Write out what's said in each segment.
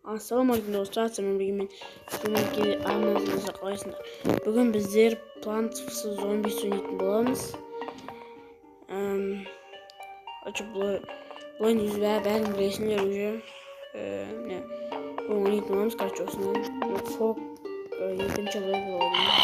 Ассалаумағалейкум достар, сіздермен бірге мен Сіздермен арнамызды қалайсыңдар. Бүгін біздер Plants vs Zombies ойнайтын боламыз. Бұлайын өзі бәрін білесіңдер уже. Ойнайтын боламыз, короче, осыны. Фок екінші левел ойнаймыз.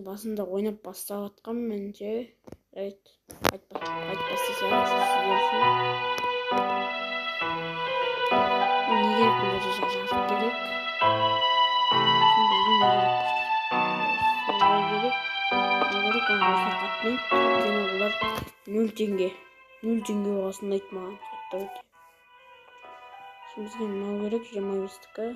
Басында ойнап бастап атқам менше. Айтпастайсың. Не керек бұнда жазып керек. Şimdi bizim ne gerek? Gerek olmasa katmayın. Yine bunlar 0 tenge. 0 tenge olmasını aytmağın. Hatta öte. Şimdi bizge ne gerek? Жамайбыздыкы.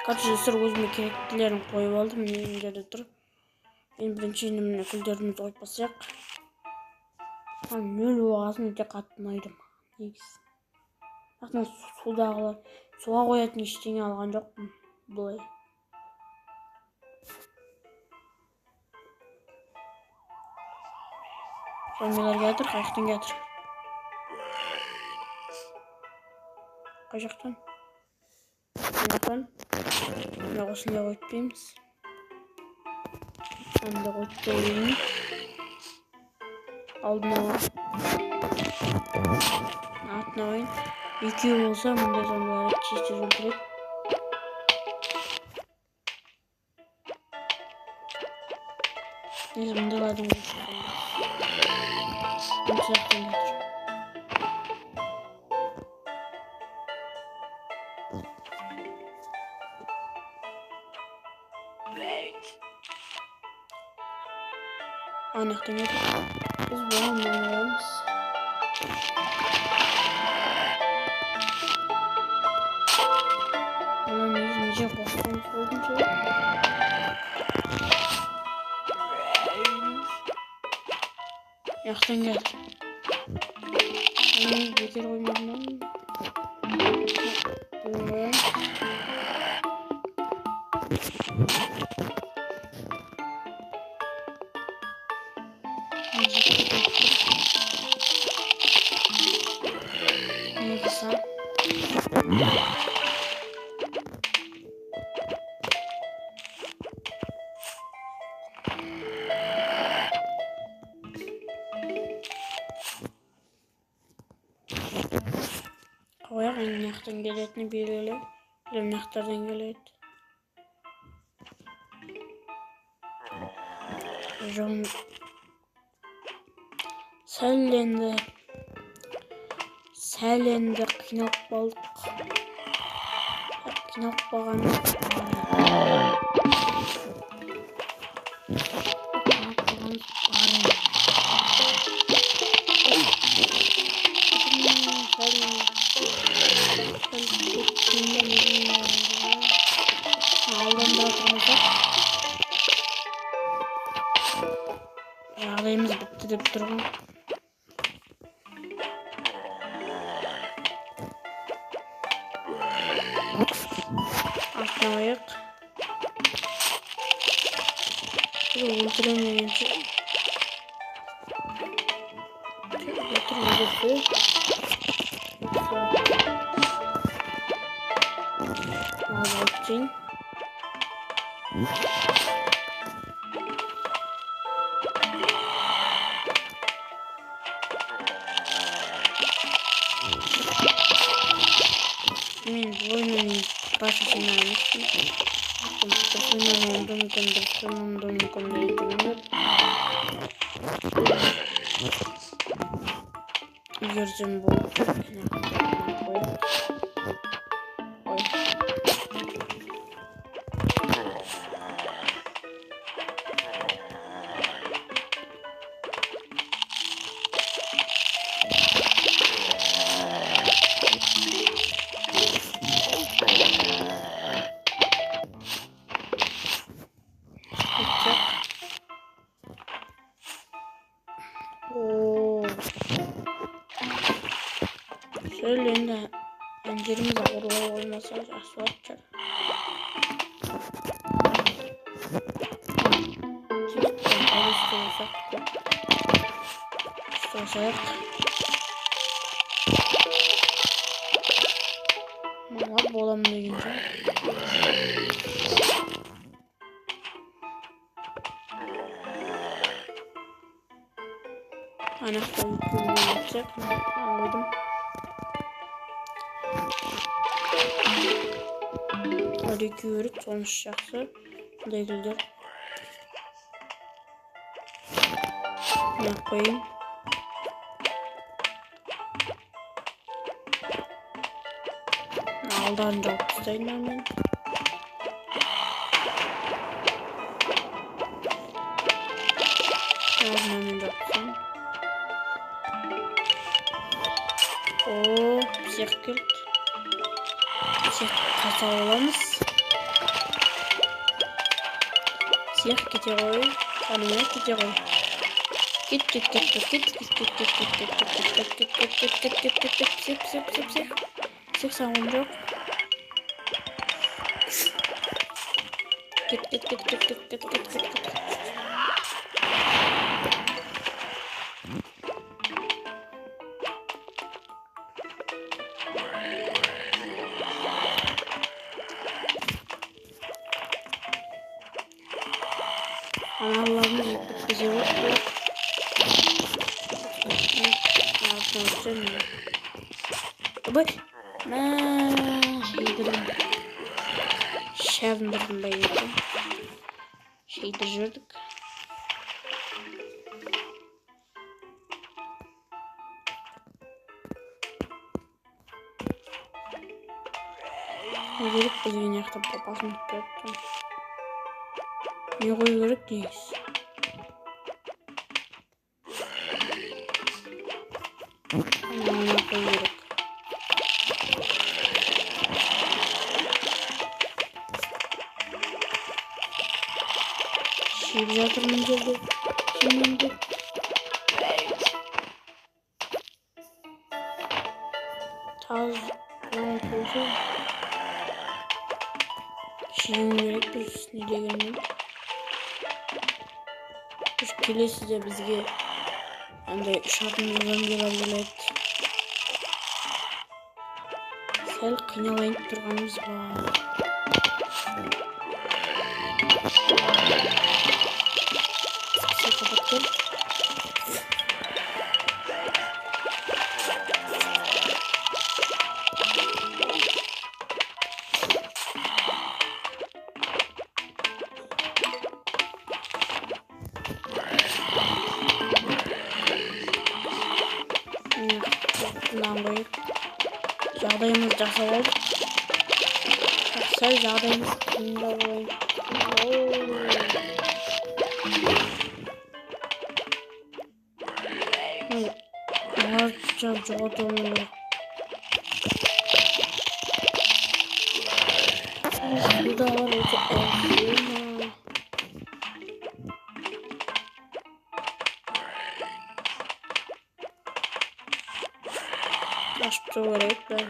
Короче, сыр өзіме керектілерін қойып алдым. Мына жерде тұр. Мен бірінші мына гүлдерімізді қойып бассақ. 0 болғасын өте қатты ұнайды ма? Негізі. Суға қоятын ештеңе алған жоқпын. Былай. Зомбилар келатыр, қай жақтан келатыр? Қай жақтан? Мына осында қойып береміз. Анда қойып берейін. Алдына артына қойын. Екеу болса, мұндай зомбиларды тез өлтіреді. Несі мұндайлардың қойып. Бұл сұрақтан кетір. Анықтан кетір. Біз бұған мұндаймыз. Неше қосқаныз қойдыңшы. Яқтан келді. Бекер қоймадым. Не қыса? Қояқ енді нақтан келетіні белгілі. Білем нақтардан келеді. Сәл енді қиналып қалдық. Қиналып қалғаны. Жағдайымыз бітті деп тұрғын. Артына ойық. Бұл өлтіремегенше. Өлтірмегенше. Ал өтейін. Мен бұл ойынын башысына әместім. Дұрсынан онды мүмкін, дұрсынан онды мүмкін рейтіңдер. Егерден болып şöyle енді әндеріміз ауырлау болмаса жақсы болады. Başak. Valla bolam deyince. Anahtarı yapacak mı? Anladım. Hadi görüp sonuç yaxşı değildir. Ne yapayım? Aldan çok isteyim ben. Hemen yapsam. Oo, zirkült. Kasa olamaz. Siyah gidiyor. Kanıya gidiyor. Git git git git git git git git git git git git git git git git git git git sik sik sik sik sik savuncuk. Git git git git git git git git git. Analarımız yıkıp bize vurdular. Bak. Şeydirdim. Şevndirdim ben yedim. Şeydirdik. Gerek bizim yakta babasını tuttum. Ne koyu gerek değiliz. Ne koyu gerek. Şimdi yatırım geldi. Şimdi. Taz. Ne koydu? Şimdi gerek biz ne diyelim. Şu kile size bizge. Anda şartımızdan gelebilir. Sel kıynalayıp durganımız var. Kapattım. Bundan böyle yağdayımız жақсы oldu. Сәл жағдайымыз қиындау болайын. Барша жоғалтуым керек. Burada var öte elfima. Başka gerek ben.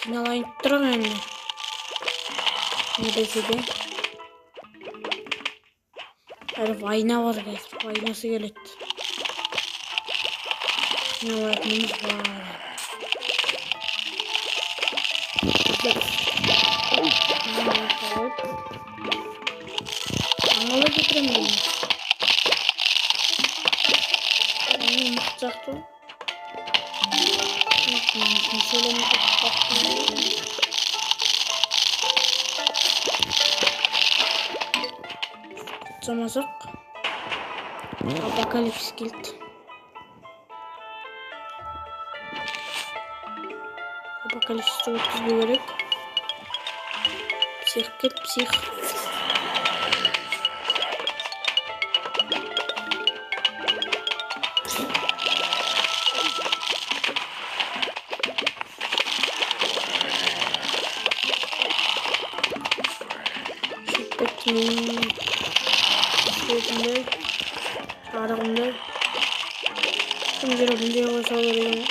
Kınalayıp duram yani. Ne dese de. Her vayna var guys. Vaynası gelet. Kınalayıpımız var. Angalı getiremiyorum. Unutacaktım. Şöyle mi kutsamasak. Apokalips Guild. Apokalips çok hızlı gerek. Psih. Şeklinde arağımda Şimdi yavaş alıyorum.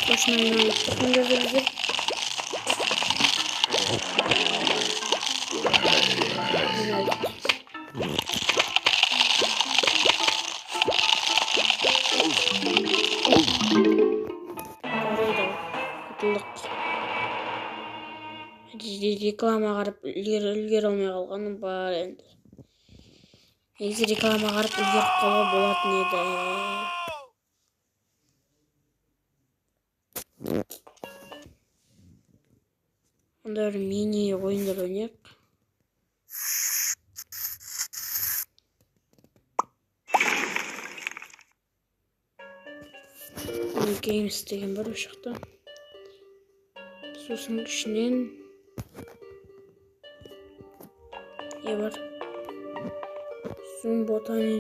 Boşuna yine gönderdi. Reklama qarab ilgari olmay qalğaным бар endi. Негізі реклама қарап үлгеріп қалуға болатын еді. Онда бір мини ойындар ойнайық. Games деген бар осы жақта. Сосын ішінен не бар? Zoom Botany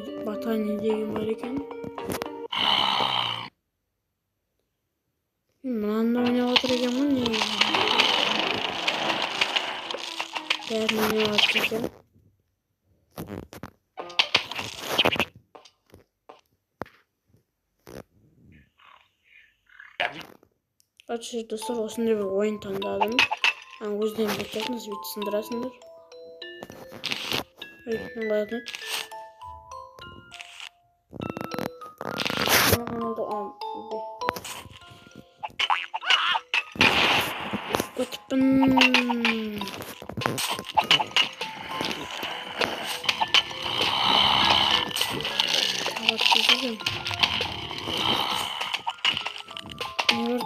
деген бар екен. Мынаны ойнап отыр екенмін. Бәрін ойнап отыр екен. Açıkçası dostlar osunda bir oyun tandaladım. Yani o yüzden beklersiniz bir sındırasındır. Evet, ne oldu? Ne oldu? Kutbun. Bak güzelim. Ne oldu?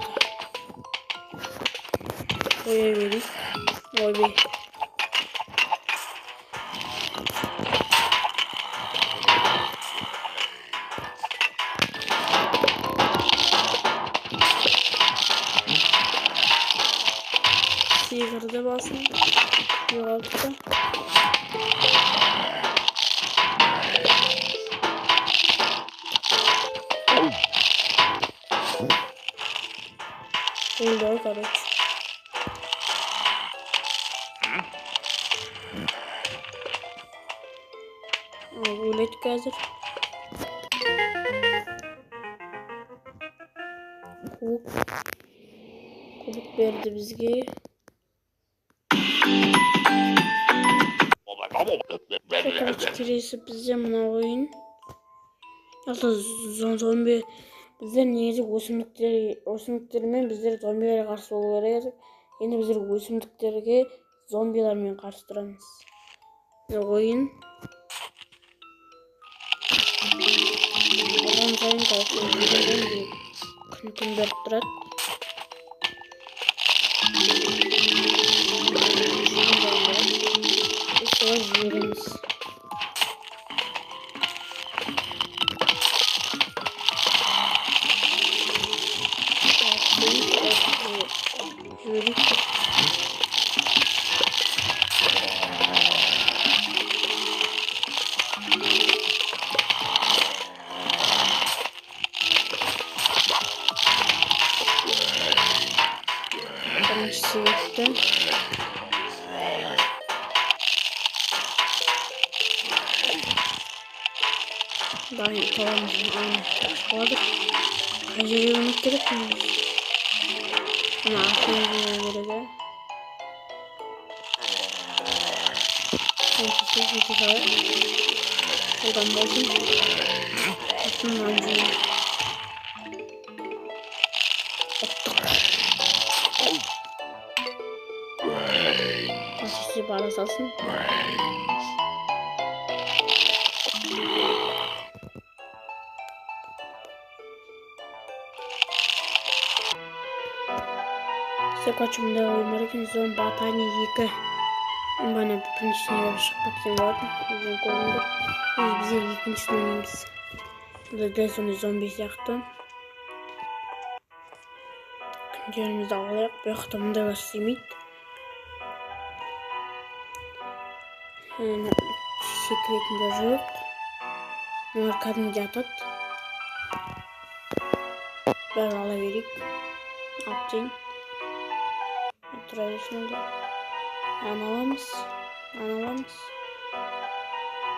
Oy verdik. Oy be. Sigarada basın. Yoğaltıda. Oldu kardeş. Rulet hazır. Kubuk verdi bizge. Açıkçası bize mına oyun. Yalnız zombi bizler негізі өсімдіктермен біздер зомбилерге қарсы болу керек. Енді біздер өсімдіктерге зомбилармен қарсы тұрамыз. Ойын. Одан сайын күн беріп тұрады. Солай жібереміз. Жіберейік. Біріншісі өтті. Дайын қаламыз болады. Қай жерге өмір керек мені? Мына артын керек. Өйтіп қалай. Одан болсын. Артын маңжын. Açıkçası bana salsın. Size kaçımda oynamak Zoom Botany 2. Bana birincisini yola çıkmak için vardı. Bizim kolumda. Bize ikincisini oynayacağız. Burada da sonra zombi yaktı. Güncelimizde ağlayak. Bu yakıtımda var simit. Секретінде жоқ. Олар кәдімгі жатады. Бәрі ала берейік. Алып тейін. Traditional analamız.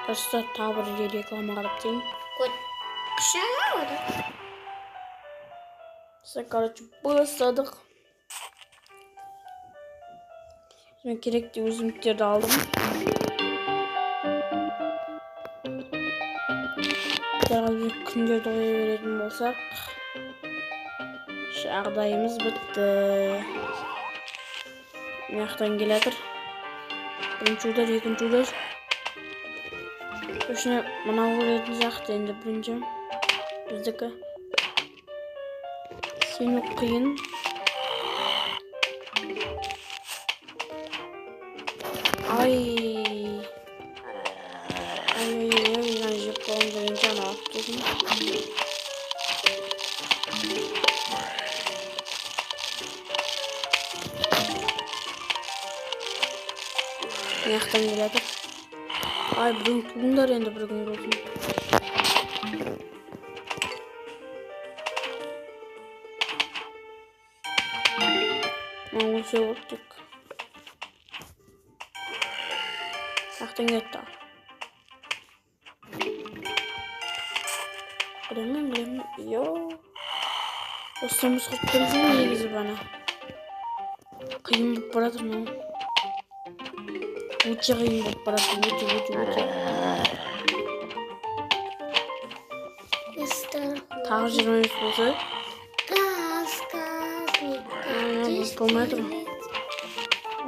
Dostlar tavır reklama qarab deyim. Короче, бастадық. Мен керекті өзімдіктерді алдым. Қазір күндерді қоя беретін болсақ, жағдайымыз бітті. Маяқтан келатыр. Бірінші удар, екінші удар. Үшіне мынау көретін жақты енді бірінші. Біздікі. Сені қиын. Ай, мына жеп болғым деген жан алып келдім. Маяқтан келатыр. Ай, бүгін тудыңдар енді бір күн болсын. Маңыз өттік. Маяқтан кетті. Білемін. Осымыз құп тұрсын негізі бана. Қиын болып баратыр мынау. Өте қиын болып баратыр, өте. Тағы 20 болса. Помидор.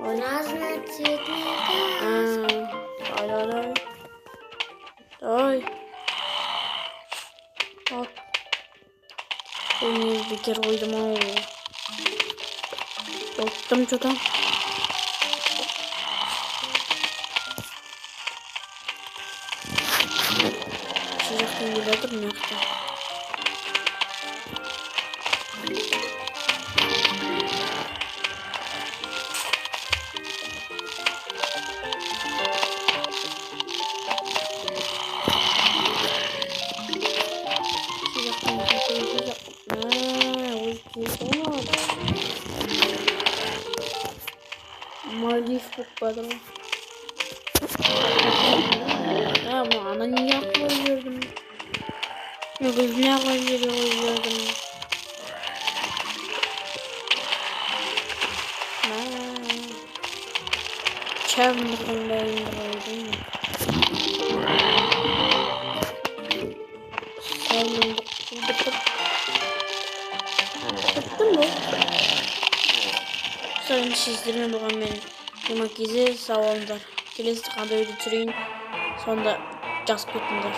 Разноцветные. Давай. Вот. Ой, бекер қойдым ау. Оттым что-то. Жақтан келе жатыр мына жақта. Малиф попадал. Ama ananı yaklaşıyordum. Gözüne yaklaşıyordum. Çevmekten de indirdim. Bıktım bu. Sonra çizdirme bakalım benim. Yemek izi sağ olunlar. Келесі қандай үйді түсірейін, сонда жазып кетіңдер.